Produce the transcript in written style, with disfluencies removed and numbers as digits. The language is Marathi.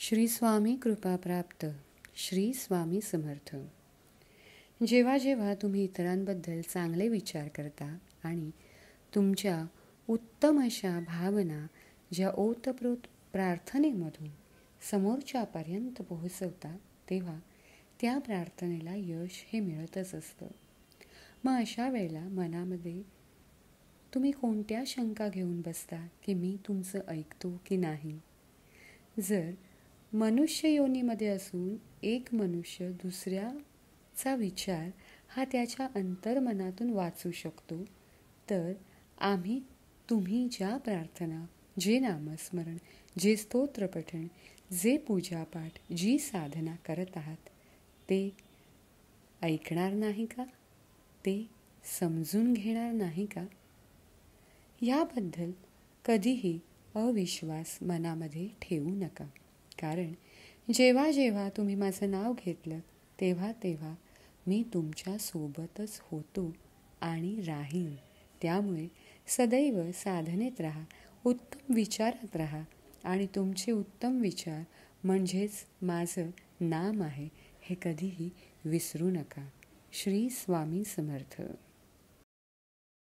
श्री स्वामी कृपाप्राप्त, श्री स्वामी समर्थ. जेव्हा जेव्हा तुम्ही इतरांबद्दल चांगले विचार करता आणि तुमच्या उत्तम अशा भावना ज्या ओतप्रोत प्रार्थनेमधून समोरच्यापर्यंत पोहोचवता, तेव्हा त्या प्रार्थनेला यश हे मिळतच असतं. मग अशा वेळेला मनामध्ये तुम्ही कोणत्या शंका घेऊन बसता की मी तुमचं ऐकतो की नाही? जर मनुष्य योनीमध्ये असून एक मनुष्य दुसऱ्याचा विचार हा त्याच्या अंतर्मनातून वाचू शकतो, तर तुम्ही ज्या प्रार्थना, जे नामस्मरण, जे स्तोत्रपठण, जे पूजापाठ, जी साधना करत आहात ते ऐकणार नाही का? ते समजून घेणार नाही का? याबद्दल कधीही अविश्वास मनामध्ये ठेवू नका. कारण जेव्हा जेव्हा तुम्ही माझं नाव घेतलं तेव्हा तेव्हा मी तुमच्या सोबतच होतो आणि राहीन. त्यामुळे सदैव साधनेत राहा, उत्तम विचारात राहा आणि तुमचे उत्तम विचार म्हणजेच माझं नाम आहे हे कधीही विसरू नका. श्री स्वामी समर्थ.